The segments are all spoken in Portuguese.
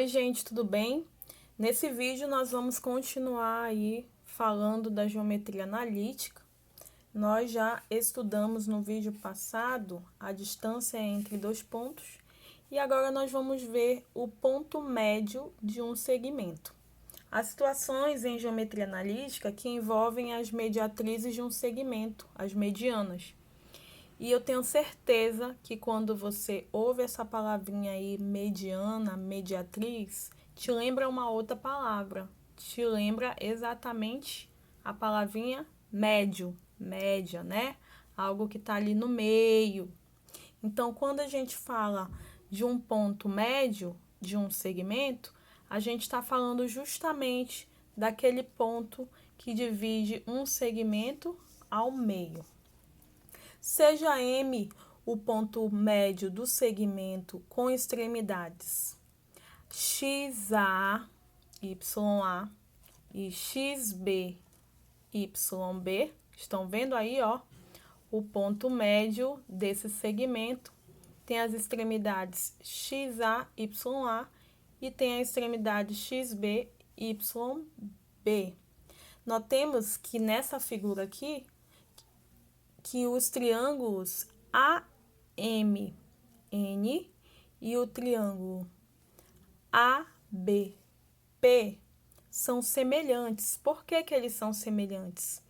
Oi, gente, tudo bem? Nesse vídeo nós vamos continuar aí falando da geometria analítica. Nós já estudamos no vídeo passado a distância entre dois pontos e agora nós vamos ver o ponto médio de um segmento. As situações em geometria analítica que envolvem as mediatrizes de um segmento, as medianas. E eu tenho certeza que quando você ouve essa palavrinha aí, mediana, mediatriz, te lembra uma outra palavra. Te lembra exatamente a palavrinha médio, média, né? Algo que está ali no meio. Então, quando a gente fala de um ponto médio de um segmento, a gente está falando justamente daquele ponto que divide um segmento ao meio. Seja M o ponto médio do segmento com extremidades XA, YA e XB, YB. Estão vendo aí, ó, o ponto médio desse segmento tem as extremidades XA, YA e tem a extremidade XB, YB. Notemos que nessa figura aqui, que os triângulos AMN e o triângulo ABP são semelhantes. Por que que eles são semelhantes?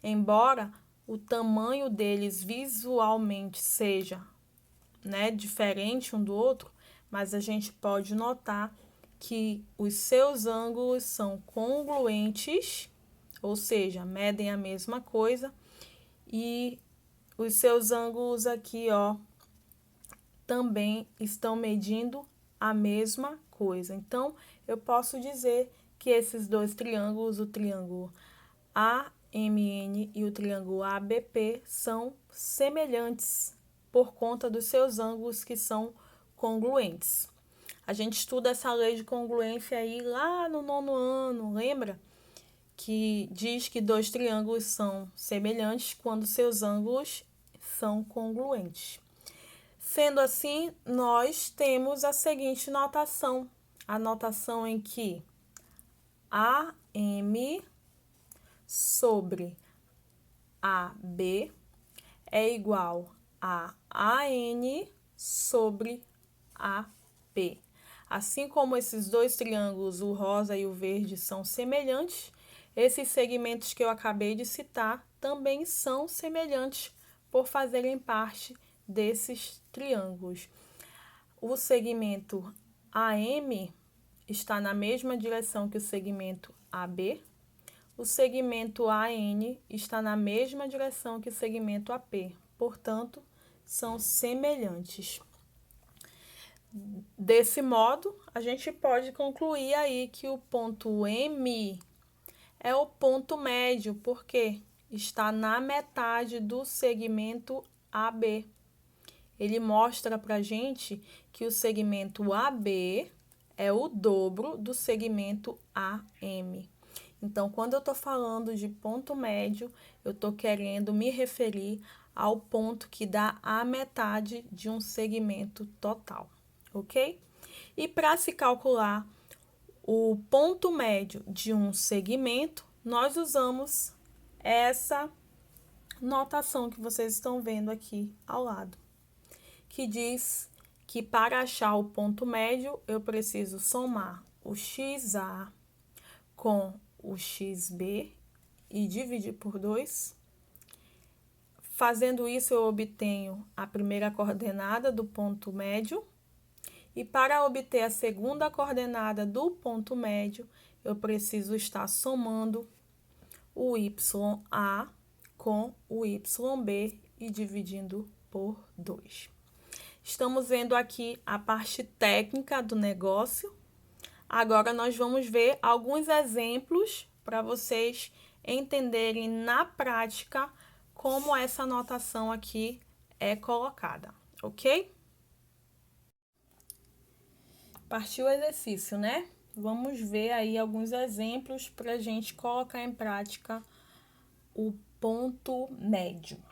Embora o tamanho deles visualmente seja, né, diferente um do outro, mas a gente pode notar que os seus ângulos são congruentes, ou seja, medem a mesma coisa, e os seus ângulos aqui, ó, também estão medindo a mesma coisa. Então, eu posso dizer que esses dois triângulos, o triângulo AMN e o triângulo ABP, são semelhantes por conta dos seus ângulos que são congruentes. A gente estuda essa lei de congruência aí lá no 9º ano, lembra? Que diz que dois triângulos são semelhantes quando seus ângulos são congruentes. Sendo assim, nós temos a seguinte notação. A notação em que AM sobre AB é igual a AN sobre AP. Assim como esses dois triângulos, o rosa e o verde, são semelhantes, esses segmentos que eu acabei de citar também são semelhantes por fazerem parte desses triângulos. O segmento AM está na mesma direção que o segmento AB. O segmento AN está na mesma direção que o segmento AP. Portanto, são semelhantes. Desse modo, a gente pode concluir aí que o ponto M é o ponto médio, porque está na metade do segmento AB. Ele mostra para a gente que o segmento AB é o dobro do segmento AM. Então, quando eu estou falando de ponto médio, eu estou querendo me referir ao ponto que dá a metade de um segmento total, ok? E para se calcular o ponto médio de um segmento, nós usamos essa notação que vocês estão vendo aqui ao lado, que diz que para achar o ponto médio, eu preciso somar o XA com o XB e dividir por 2. Fazendo isso, eu obtenho a primeira coordenada do ponto médio. E para obter a segunda coordenada do ponto médio, eu preciso estar somando o YA com o YB e dividindo por 2. Estamos vendo aqui a parte técnica do negócio. Agora, nós vamos ver alguns exemplos para vocês entenderem na prática como essa notação aqui é colocada, ok? Partiu o exercício, né? Vamos ver aí alguns exemplos para a gente colocar em prática o ponto médio.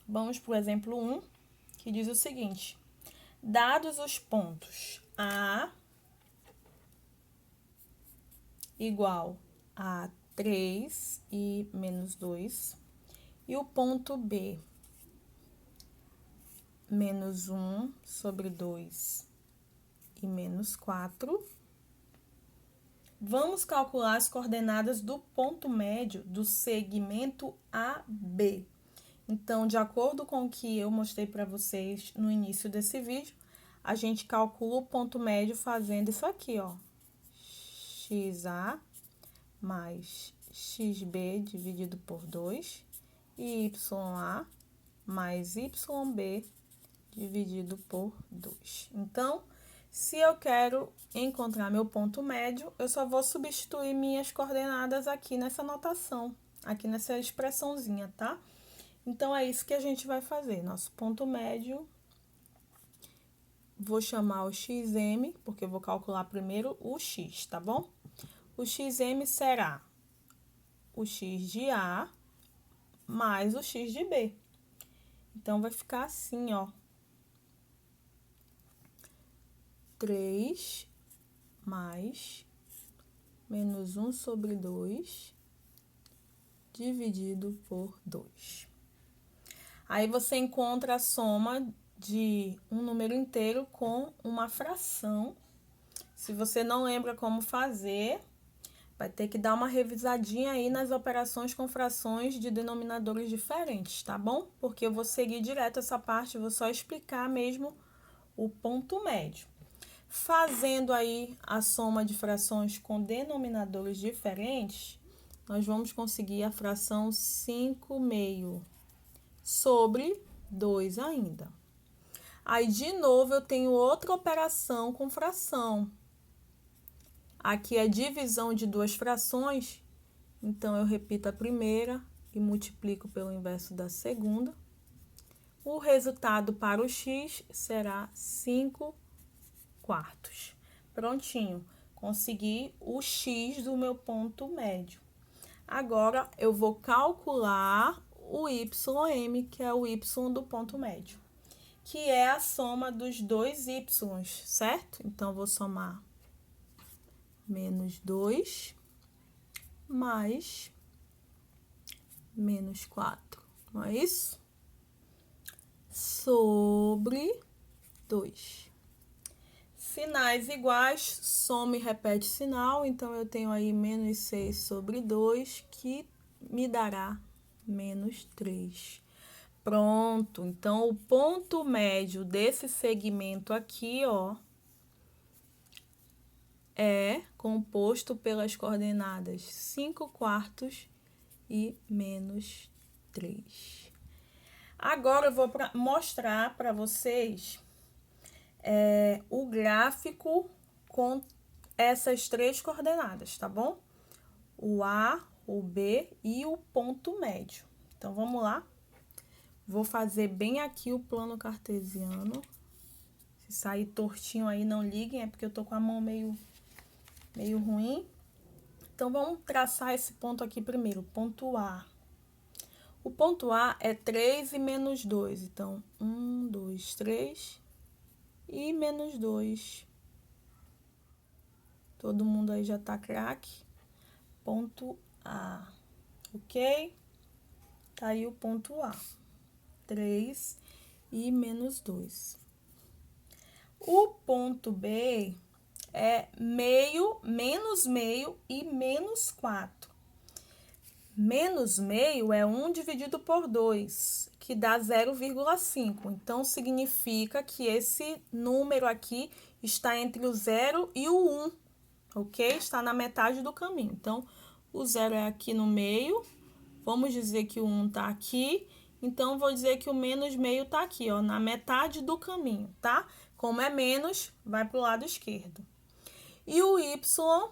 Vamos para o exemplo 1, que diz o seguinte: dados os pontos A, igual a 3 e menos 2. E o ponto B, menos 1 sobre 2 e menos 4. Vamos calcular as coordenadas do ponto médio do segmento AB. Então, de acordo com o que eu mostrei para vocês no início desse vídeo, a gente calcula o ponto médio fazendo isso aqui, ó. XA mais XB dividido por 2 e YA mais YB dividido por 2. Então, se eu quero encontrar meu ponto médio, eu só vou substituir minhas coordenadas aqui nessa notação, aqui nessa expressãozinha, tá? Então, é isso que a gente vai fazer. Nosso ponto médio, vou chamar o XM, porque eu vou calcular primeiro o X, tá bom? O XM será o X de A mais o X de B. Então, vai ficar assim, ó. 3 mais menos 1 sobre 2 dividido por 2. Aí, você encontra a soma de um número inteiro com uma fração. Se você não lembra como fazer, vai ter que dar uma revisadinha aí nas operações com frações de denominadores diferentes, tá bom? Porque eu vou seguir direto essa parte, vou só explicar mesmo o ponto médio. Fazendo aí a soma de frações com denominadores diferentes, nós vamos conseguir a fração 5/2 sobre 2 ainda. Aí, de novo, eu tenho outra operação com fração. Aqui é divisão de duas frações, então eu repito a primeira e multiplico pelo inverso da segunda. O resultado para o x será 5/4. Prontinho, consegui o x do meu ponto médio. Agora, eu vou calcular o YM, que é o y do ponto médio, que é a soma dos dois y, certo? Então, vou somar menos 2 mais menos 4, não é isso? Sobre 2. Sinais iguais, soma e repete sinal, então eu tenho aí menos 6 sobre 2, que me dará menos 3. Pronto, então o ponto médio desse segmento aqui, ó, é composto pelas coordenadas 5/4 e menos 3. Agora eu vou mostrar para vocês o gráfico com essas três coordenadas, tá bom? O A, o B e o ponto médio. Então, vamos lá. Vou fazer bem aqui o plano cartesiano. Se sair tortinho aí, não liguem, é porque eu tô com a mão meio ruim. Então, vamos traçar esse ponto aqui primeiro, ponto A. O ponto A é 3 e menos 2. Então, 1, 2, 3 e menos 2. Todo mundo aí já tá craque. Ponto A, ok? Tá aí o ponto A. 3 e menos 2. O ponto B é meio, menos meio e menos 4. Menos meio é 1 dividido por 2, que dá 0,5. Então, significa que esse número aqui está entre o 0 e o 1, ok? Está na metade do caminho. Então, o 0 é aqui no meio, vamos dizer que o 1 está aqui, então, vou dizer que o menos meio está aqui, ó, na metade do caminho, tá? Como é menos, vai para o lado esquerdo. E o y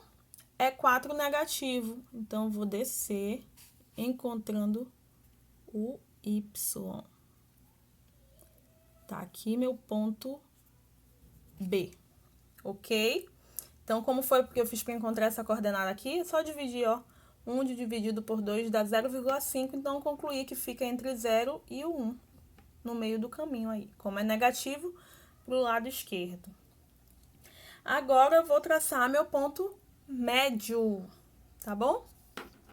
é 4 negativo, então, vou descer encontrando o y. Tá aqui meu ponto B, ok? Então, como foi porque eu fiz para encontrar essa coordenada aqui? É só dividir, ó. 1 dividido por 2 dá 0,5, então, concluí que fica entre 0 e o 1, no meio do caminho aí. Como é negativo, pro lado esquerdo. Agora, eu vou traçar meu ponto médio, tá bom?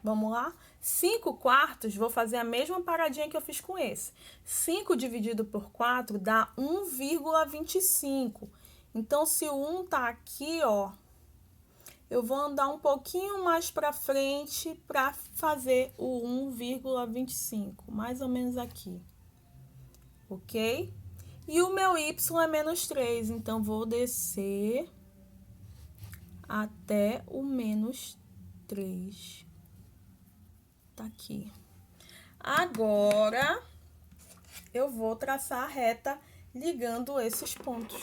Vamos lá? 5/4, vou fazer a mesma paradinha que eu fiz com esse. 5 dividido por 4 dá 1,25. Então, se o 1 tá aqui, ó, eu vou andar um pouquinho mais para frente para fazer o 1,25, mais ou menos aqui. Ok? E o meu y é menos 3, então vou descer até o menos 3. Tá aqui. Agora, eu vou traçar a reta ligando esses pontos.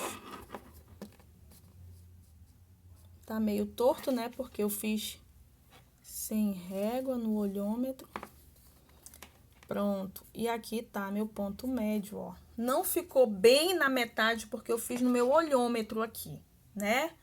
Tá meio torto, né? Porque eu fiz sem régua no olhômetro. Pronto. E aqui tá meu ponto médio, ó. Não ficou bem na metade porque eu fiz no meu olhômetro aqui, né?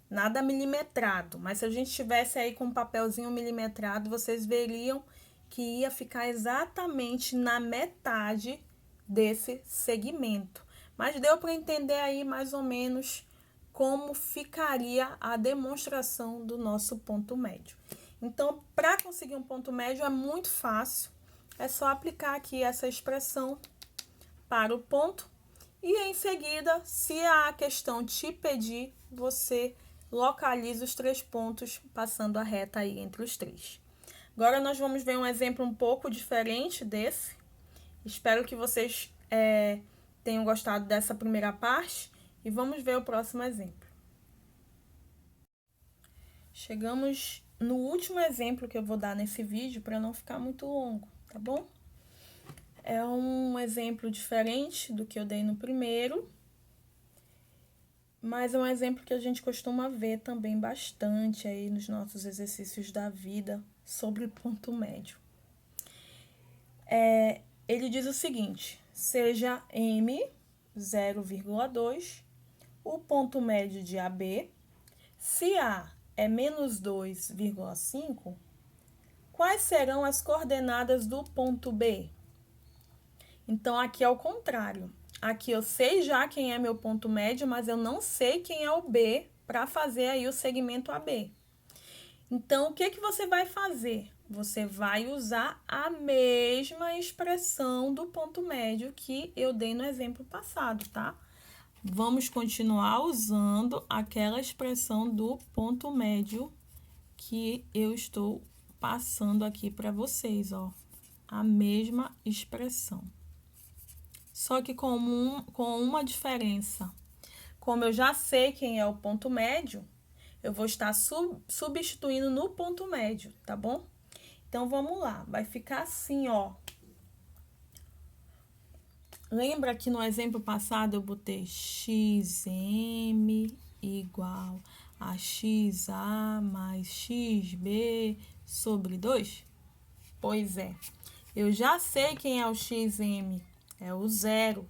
Nada milimetrado. Mas se a gente tivesse aí com um papelzinho milimetrado, vocês veriam que ia ficar exatamente na metade desse segmento. Mas deu para entender aí mais ou menos como ficaria a demonstração do nosso ponto médio. Então, para conseguir um ponto médio é muito fácil. É só aplicar aqui essa expressão para o ponto e em seguida, se a questão te pedir, você localiza os 3 pontos passando a reta aí entre os 3. Agora, nós vamos ver um exemplo um pouco diferente desse. Espero que vocês tenham gostado dessa primeira parte e vamos ver o próximo exemplo. Chegamos no último exemplo que eu vou dar nesse vídeo para não ficar muito longo, tá bom? É um exemplo diferente do que eu dei no primeiro, mas é um exemplo que a gente costuma ver também bastante aí nos nossos exercícios da vida sobre ponto médio. Ele diz o seguinte: seja M 0,2 o ponto médio de AB, se A é menos 2,5, quais serão as coordenadas do ponto B? Então, aqui é o contrário. Aqui eu sei já quem é meu ponto médio, mas eu não sei quem é o B para fazer aí o segmento AB. Então, o que que você vai fazer? Você vai usar a mesma expressão do ponto médio que eu dei no exemplo passado, tá? Vamos continuar usando aquela expressão do ponto médio que eu estou passando aqui para vocês, ó. A mesma expressão. Só que com uma diferença. Como eu já sei quem é o ponto médio, eu vou estar substituindo no ponto médio, tá bom? Então, vamos lá. Vai ficar assim, ó. Lembra que no exemplo passado eu botei xm igual a xa mais xb sobre 2? Pois é. Eu já sei quem é o xm, é o 0.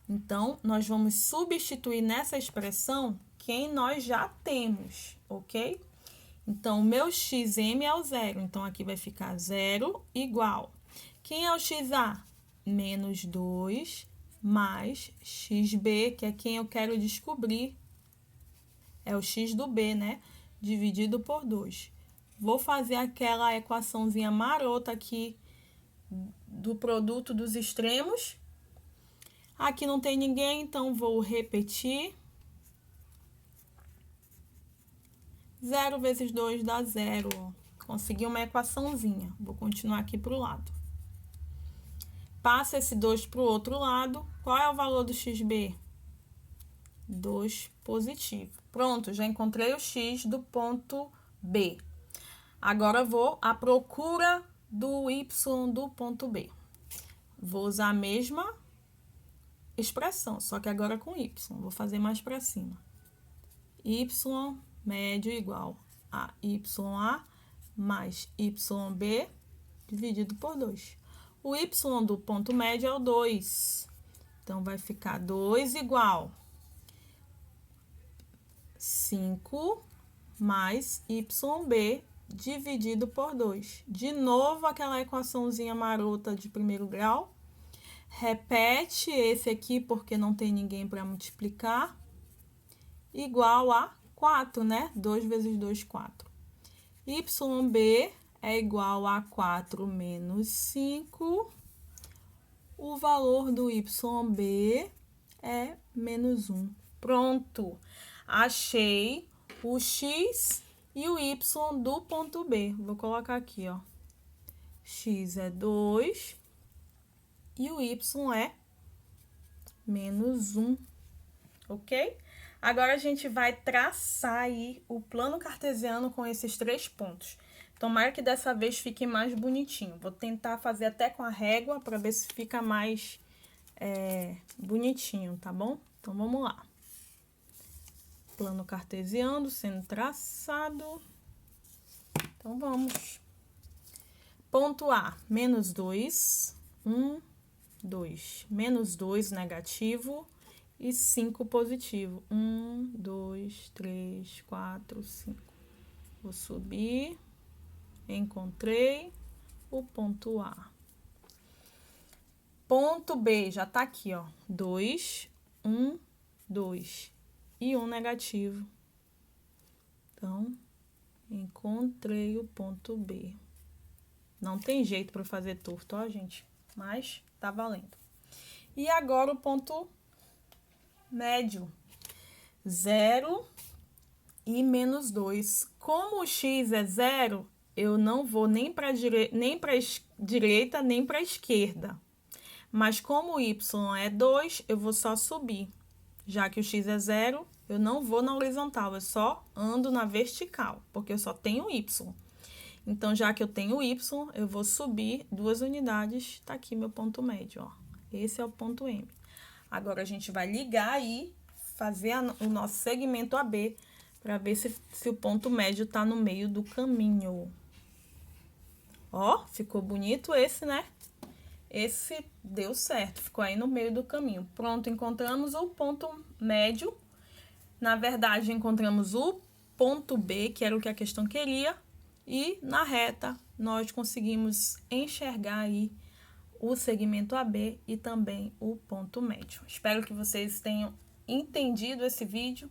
Então, nós vamos substituir nessa expressão quem nós já temos, ok? Então, o meu xm é o 0. Então, aqui vai ficar 0 igual. Quem é o xa? Menos 2 mais xb, que é quem eu quero descobrir. É o x do b, né? Dividido por 2. Vou fazer aquela equaçãozinha marota aqui do produto dos extremos. Aqui não tem ninguém, então vou repetir. 0 vezes 2 dá 0. Consegui uma equaçãozinha. Vou continuar aqui para o lado. Passa esse 2 para o outro lado. Qual é o valor do xb? 2 positivo. Pronto, já encontrei o x do ponto B. Agora, vou à procura do y do ponto B. Vou usar a mesma expressão, só que agora com y. Vou fazer mais para cima. Y médio igual a YA mais YB dividido por 2. O y do ponto médio é o 2. Então, vai ficar 2 igual 5 mais YB dividido por 2. De novo, aquela equaçãozinha marota de primeiro grau. Repete esse aqui, porque não tem ninguém para multiplicar. Igual a 4, né? 2 vezes 2, 4. YB é igual a 4 menos 5. O valor do YB é menos 1. Pronto! Achei o X e o Y do ponto B. Vou colocar aqui, ó. X é 2 e o Y é menos 1, ok? Agora, a gente vai traçar aí o plano cartesiano com esses 3 pontos. Tomara que dessa vez fique mais bonitinho. Vou tentar fazer até com a régua para ver se fica mais bonitinho, tá bom? Então, vamos lá. Plano cartesiano sendo traçado. Então, vamos. Ponto A, menos 2, 1, 2. Menos 2, negativo, e 5, positivo. 1, 2, 3, 4, 5. Vou subir. Encontrei o ponto A. Ponto B, já tá aqui, ó. 2, 1, 2. E 1 negativo. Então, encontrei o ponto B. Não tem jeito para fazer torto, ó, gente. Mas tá valendo. E agora o ponto médio. 0 e menos 2. Como o X é 0, eu não vou nem para direita, nem para esquerda. Mas como o Y é 2, eu vou só subir. Já que o X é 0, eu não vou na horizontal, eu só ando na vertical, porque eu só tenho Y. Então, já que eu tenho Y, eu vou subir 2 unidades, tá aqui meu ponto médio, ó. Esse é o ponto M. Agora, a gente vai ligar aí, fazer o nosso segmento AB, para ver se o ponto médio tá no meio do caminho. Ó, ficou bonito esse, né? Esse deu certo, ficou aí no meio do caminho. Pronto, encontramos o ponto médio. Na verdade, encontramos o ponto B, que era o que a questão queria. E na reta, nós conseguimos enxergar aí o segmento AB e também o ponto médio. Espero que vocês tenham entendido esse vídeo.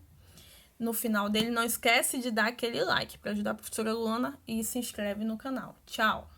No final dele, não esquece de dar aquele like para ajudar a professora Luana e se inscreve no canal. Tchau!